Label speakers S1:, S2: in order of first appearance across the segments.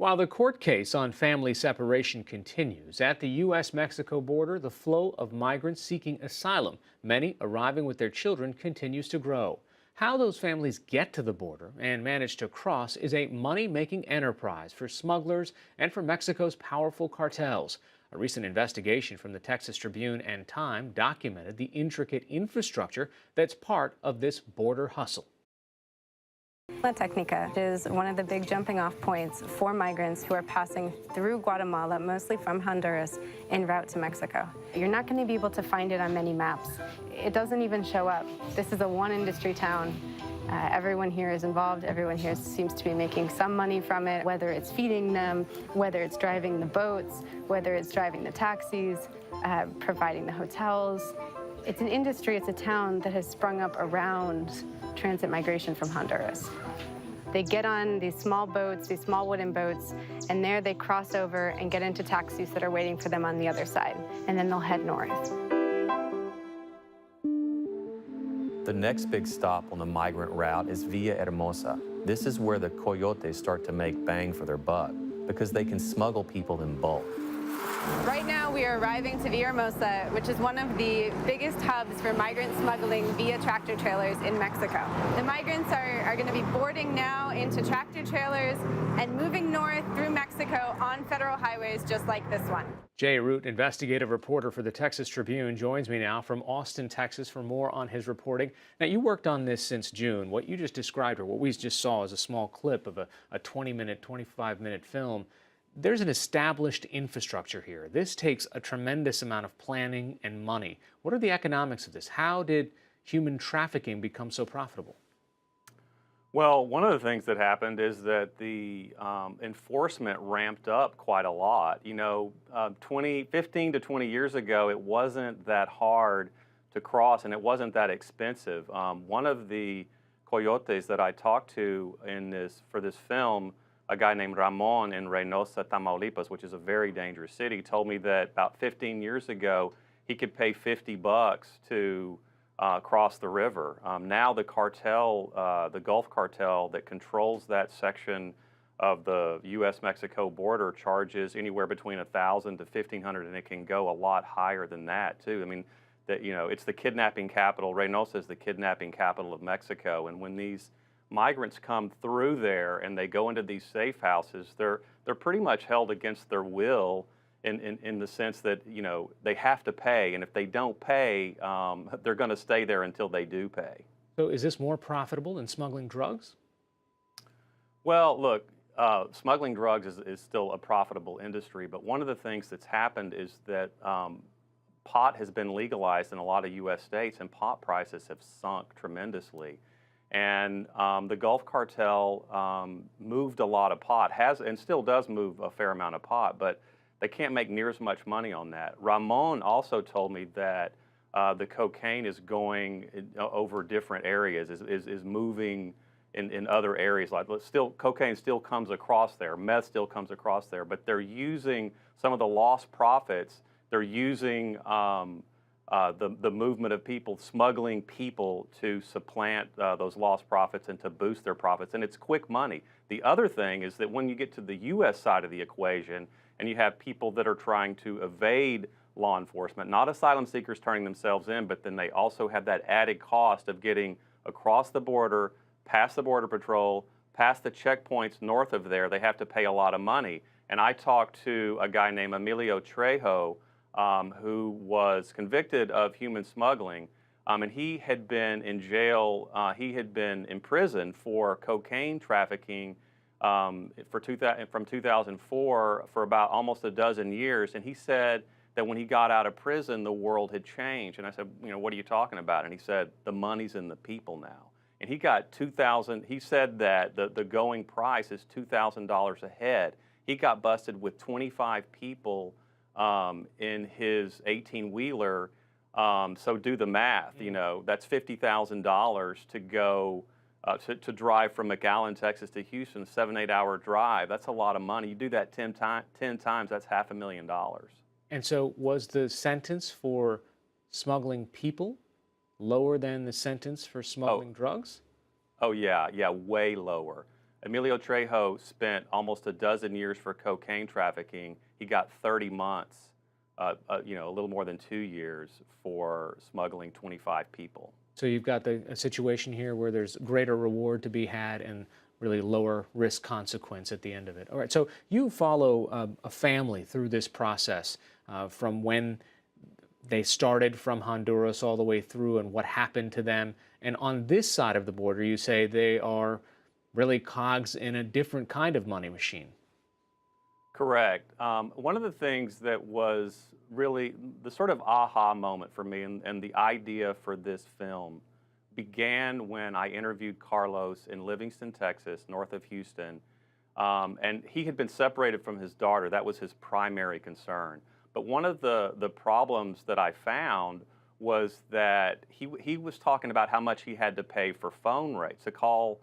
S1: While the court case on family separation continues, at the U.S. Mexico border, the flow of migrants seeking asylum, many arriving with their children, continues to grow. How those families get to the border and manage to cross is a money making enterprise for smugglers and for Mexico's powerful cartels. A recent investigation from the Texas Tribune and Time documented the intricate infrastructure that's part of this border hustle.
S2: La Technica is one of the big jumping off points for migrants who are passing through Guatemala, mostly from Honduras, en route to Mexico. You're not going to be able to find it on many maps. It doesn't even show up. This is a one industry town. Everyone here is involved. Everyone here seems to be making some money from it, whether it's feeding them, whether it's driving the boats, whether it's driving the taxis, providing the hotels. It's an industry, it's a town that has sprung up around transit migration from Honduras. They get on these small boats, these small wooden boats, and there they cross over and get into taxis that are waiting for them on the other side, and then they'll head north.
S3: The next big stop on the migrant route is Villahermosa. This is where the coyotes start to make bang for their buck because they can smuggle people in bulk.
S2: Right now we are arriving to Villahermosa, which is one of the biggest hubs for migrant smuggling via tractor trailers in Mexico. The migrants are going to be boarding now into tractor trailers and moving north through Mexico on federal highways just like this one.
S1: Jay Root, investigative reporter for the Texas Tribune, joins me now from Austin, Texas for more on his reporting. Now, you worked on this since June. What you just described, or what we just saw, is a small clip of a 20-minute, 25-minute film. There's an established infrastructure here. This takes a tremendous amount of planning and money. What are the economics of this? How did human trafficking become so profitable?
S4: Well, one of the things that happened is that the enforcement ramped up quite a lot. You know, 15 to 20 years ago, it wasn't that hard to cross and it wasn't that expensive. One of the coyotes that I talked to for this film, a guy named Ramon in Reynosa, Tamaulipas, which is a very dangerous city, told me that about 15 years ago, he could pay $50 to cross the river. Now the cartel, the Gulf cartel that controls that section of the U.S. Mexico border charges anywhere between $1,000 to $1,500, and it can go a lot higher than that too. I mean, it's the kidnapping capital. Reynosa is the kidnapping capital of Mexico, and when these migrants come through there and they go into these safe houses, they're pretty much held against their will in the sense that, you know, they have to pay, and if they don't pay, they're going to stay there until they do pay.
S1: So is this more profitable than smuggling drugs?
S4: Well, look, smuggling drugs is still a profitable industry, but one of the things that's happened is that pot has been legalized in a lot of U.S. states, and pot prices have sunk tremendously. And the Gulf cartel moved a lot of pot, and still does move a fair amount of pot, but they can't make near as much money on that. Ramon also told me that the cocaine is going over different areas, is moving in other areas. Like cocaine still comes across there, meth still comes across there, but they're using some of the lost profits. They're using the movement of people, smuggling people to supplant those lost profits and to boost their profits, and it's quick money. The other thing is that when you get to the U.S. side of the equation and you have people that are trying to evade law enforcement, not asylum seekers turning themselves in, but then they also have that added cost of getting across the border, past the Border Patrol, past the checkpoints north of there. They have to pay a lot of money. And I talked to a guy named Emilio Trejo, who was convicted of human smuggling, and he had been in jail, he had been imprisoned for cocaine trafficking from 2004 for about almost a dozen years, and he said that when he got out of prison, the world had changed. And I said, you know, what are you talking about? And he said, the money's in the people now. And he got he said that the going price is $2,000 a head. He got busted with 25 people in his 18-wheeler, so do the math. You know, that's $50,000 to go to drive from McAllen, Texas to Houston, 7-8 hour drive. That's a lot of money. You do that 10 times, that's $500,000.
S1: And so was the sentence for smuggling people lower than the sentence for smuggling drugs?
S4: Oh yeah, way lower. Emilio Trejo spent almost a dozen years for cocaine trafficking. He got 30 months, a little more than 2 years for smuggling 25 people.
S1: So you've got a situation here where there's greater reward to be had and really lower risk consequence at the end of it. All right, so you follow a family through this process from when they started from Honduras all the way through and what happened to them. And on this side of the border, you say they are really cogs in a different kind of money machine.
S4: Correct. One of the things that was really the sort of aha moment for me and the idea for this film began when I interviewed Carlos in Livingston, Texas, north of Houston. And he had been separated from his daughter. That was his primary concern. But one of the problems that I found was that he was talking about how much he had to pay for phone rates to call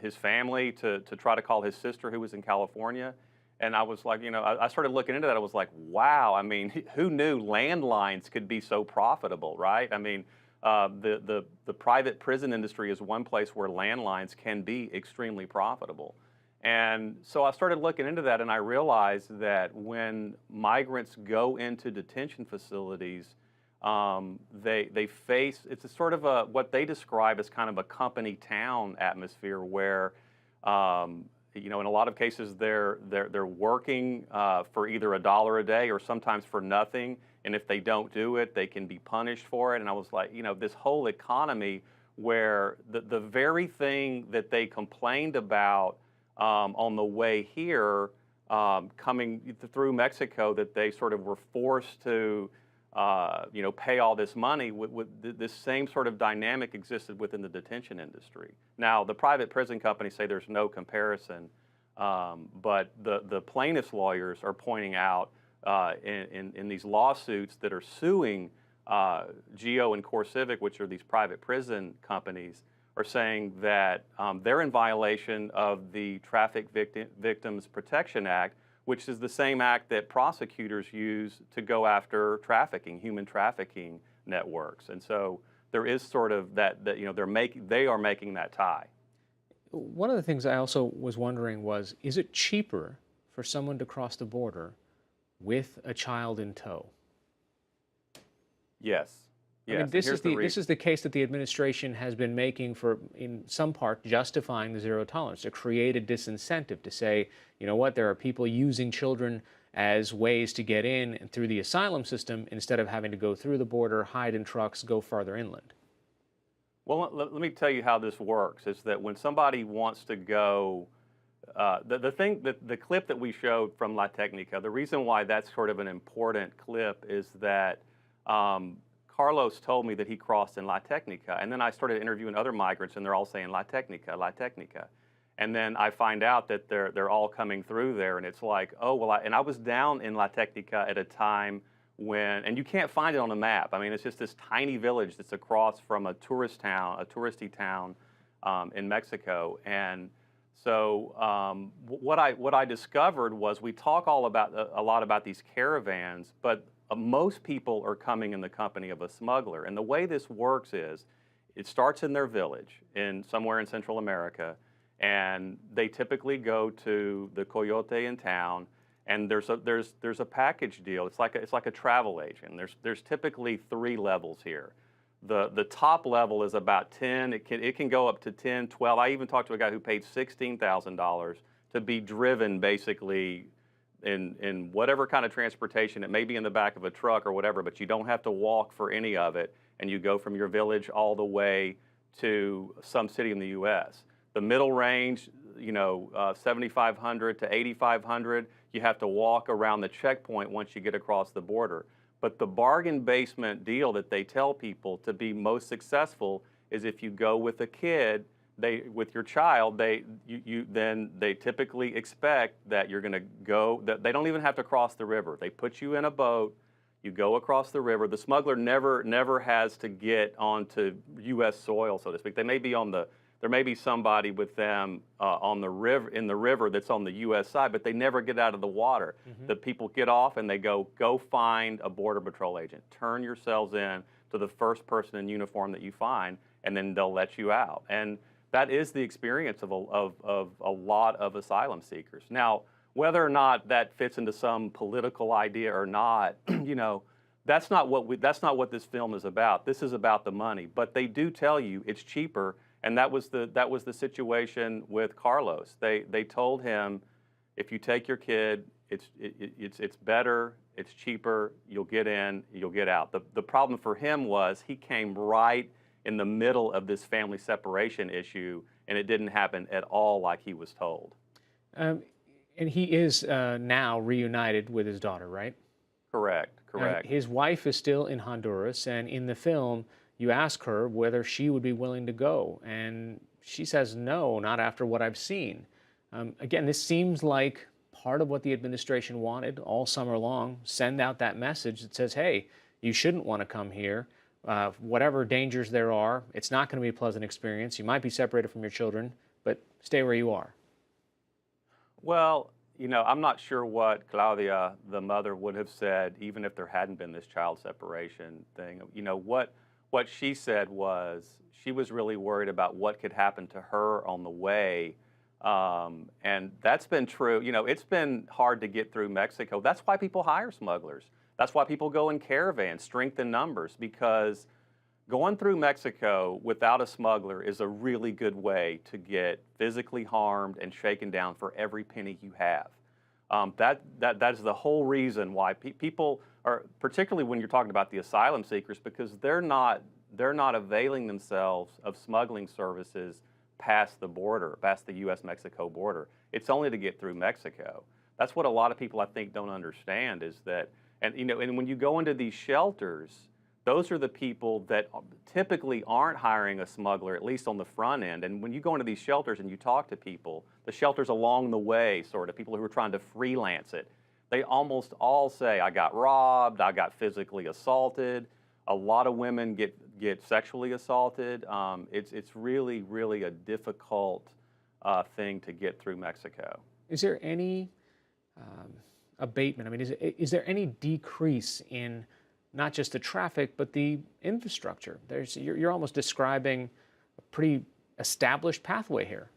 S4: his family, to try to call his sister who was in California. And I was like, I started looking into that. I was like, wow, I mean, who knew landlines could be so profitable, right? I mean, the private prison industry is one place where landlines can be extremely profitable. And so I started looking into that, and I realized that when migrants go into detention facilities, they face, it's a sort of what they describe as kind of a company town atmosphere where, in a lot of cases they're working for either $1 a day or sometimes for nothing. And if they don't do it, they can be punished for it. And I was like, this whole economy where the very thing that they complained about on the way here, coming through Mexico, that they sort of were forced to, pay all this money. This same sort of dynamic existed within the detention industry. Now, the private prison companies say there's no comparison, but the plaintiffs' lawyers are pointing out in these lawsuits that are suing Geo and CoreCivic, which are these private prison companies, are saying that they're in violation of the Traffic Victims Protection Act, which is the same act that prosecutors use to go after trafficking, human trafficking networks. And so there is sort of that they are making that tie.
S1: One of the things I also was wondering was, is it cheaper for someone to cross the border with a child in tow?
S4: Yes. Yes.
S1: I mean, this is the case that the administration has been making for, in some part, justifying the zero tolerance, to create a disincentive, to say, you know what, there are people using children as ways to get in through the asylum system instead of having to go through the border, hide in trucks, go farther inland.
S4: Well, let me tell you how this works. Is that when somebody wants to go, the clip that we showed from La Technica, the reason why that's sort of an important clip is that Carlos told me that he crossed in La Technica, and then I started interviewing other migrants, and they're all saying La Technica, La Technica. And then I find out that they're all coming through there, and it's like, oh, well, I was down in La Technica at a time when, and you can't find it on a map. I mean, it's just this tiny village that's across from a touristy town in Mexico. And so what I discovered was we talk a lot about these caravans, but most people are coming in the company of a smuggler. And the way this works is it starts in their village somewhere in Central America, and they typically go to the coyote in town, and there's a package deal. It's like a travel agent. There's typically 3 levels here. The top level is about 10. It can go up to 10, 12. I even talked to a guy who paid $16,000 to be driven basically in whatever kind of transportation. It may be in the back of a truck or whatever, but you don't have to walk for any of it, and you go from your village all the way to some city in the U.S. The middle range, 7,500 to 8,500, you have to walk around the checkpoint once you get across the border. But the bargain basement deal that they tell people to be most successful is if you go with a kid, with your child, they typically expect that you're going to go. That they don't even have to cross the river. They put you in a boat, you go across the river. The smuggler never has to get onto U.S. soil, so to speak. There may be somebody with them on the river, in the river that's on the U.S. side, but they never get out of the water. Mm-hmm. The people get off and they go find a Border Patrol agent. Turn yourselves in to the first person in uniform that you find, and then they'll let you out. And that is the experience of a lot of asylum seekers. Now, whether or not that fits into some political idea or not, that's not what this film is about. This is about the money. But they do tell you it's cheaper, and that was the situation with Carlos. They told him, if you take your kid, it's better, it's cheaper, you'll get in, you'll get out. The problem for him was he came right in the middle of this family separation issue, and it didn't happen at all like he was told.
S1: And he is now reunited with his daughter, right?
S4: Correct.
S1: His wife is still in Honduras, and in the film, you ask her whether she would be willing to go, and she says no, not after what I've seen. Again, this seems like part of what the administration wanted all summer long. Send out that message that says, hey, you shouldn't want to come here. Whatever dangers there are, it's not going to be a pleasant experience. You might be separated from your children, but stay where you are.
S4: Well, I'm not sure what Claudia, the mother, would have said even if there hadn't been this child separation thing. What she said was she was really worried about what could happen to her on the way. And that's been true. It's been hard to get through Mexico. That's why people hire smugglers. That's why people go in caravans, strength in numbers, because going through Mexico without a smuggler is a really good way to get physically harmed and shaken down for every penny you have. That is the whole reason why people are, particularly when you're talking about the asylum seekers, because they're not availing themselves of smuggling services past the border, past the U.S. Mexico border. It's only to get through Mexico. That's what a lot of people, I think, don't understand, is that, and when you go into these shelters, those are the people that typically aren't hiring a smuggler, at least on the front end. And when you go into these shelters and you talk to people, the shelters along the way, sort of people who are trying to freelance it, they almost all say, I got robbed, I got physically assaulted. A lot of women get sexually assaulted. It's really, really a difficult thing to get through Mexico.
S1: Is there any abatement? I mean, is there any decrease in not just the traffic, but the infrastructure? You're almost describing a pretty established pathway here.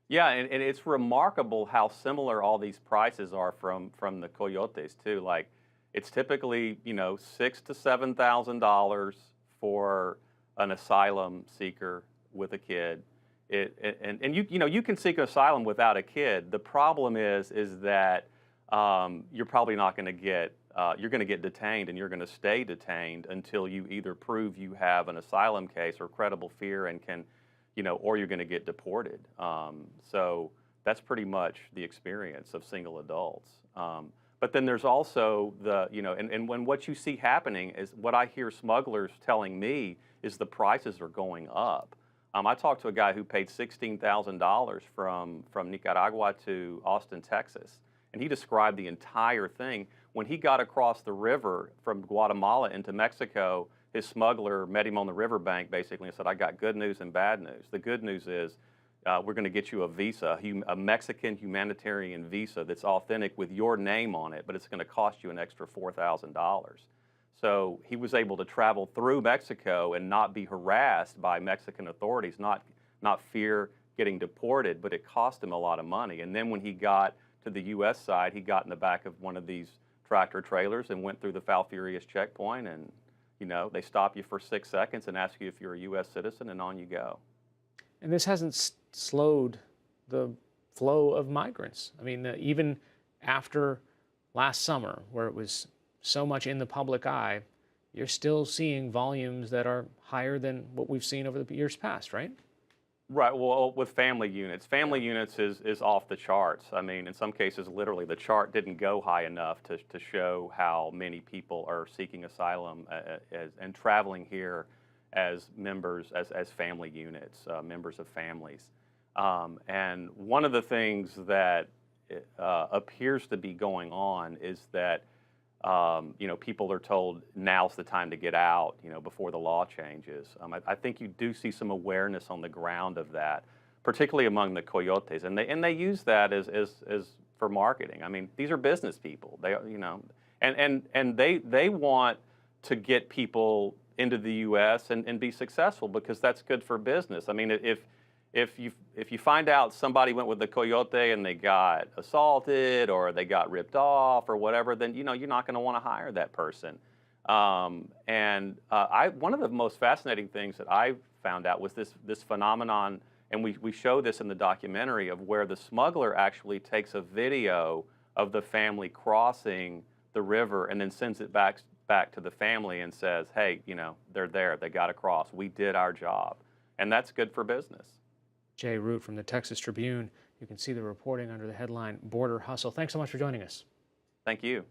S4: Yeah, and it's remarkable how similar all these prices are from the coyotes too. Like, it's typically $6,000 to $7,000 for an asylum seeker with a kid. And you can seek asylum without a kid. The problem is that you're probably not going to get. You're going to get detained, and you're going to stay detained until you either prove you have an asylum case or credible fear and can, or you're going to get deported. So that's pretty much the experience of single adults. But then there's also and when what you see happening is what I hear smugglers telling me is the prices are going up. I talked to a guy who paid $16,000 from Nicaragua to Austin, Texas, and he described the entire thing. When he got across the river from Guatemala into Mexico, his smuggler met him on the riverbank basically and said, I got good news and bad news. The good news is we're going to get you a visa, a Mexican humanitarian visa that's authentic with your name on it, but it's going to cost you an extra $4,000. So he was able to travel through Mexico and not be harassed by Mexican authorities, not fear getting deported, but it cost him a lot of money. And then when he got to the U.S. side, he got in the back of one of these tractor trailers and went through the Falfurrias checkpoint, and they stop you for 6 seconds and ask you if you're a U.S. citizen, and on you go.
S1: And this hasn't slowed the flow of migrants. I mean, even after last summer, where it was so much in the public eye, you're still seeing volumes that are higher than what we've seen over the years past, right?
S4: Right. Well, with family units is off the charts. I mean, in some cases, literally, the chart didn't go high enough to show how many people are seeking asylum and traveling here as members, as family units, members of families. And one of the things that appears to be going on is that people are told now's the time to get out, before the law changes. I think you do see some awareness on the ground of that, particularly among the coyotes, and they use that as for marketing. I mean, these are business people. They and they want to get people into the U.S. and be successful, because that's good for business. I mean, if you find out somebody went with the coyote and they got assaulted or they got ripped off or whatever, then you're not going to want to hire that person. One of the most fascinating things that I found out was this phenomenon, and we show this in the documentary, of where the smuggler actually takes a video of the family crossing the river and then sends it back to the family and says, hey, they're there, they got across, we did our job. And that's good for business.
S1: Jay Root from the Texas Tribune. You can see the reporting under the headline Border Hustle. Thanks so much for joining us.
S4: Thank you.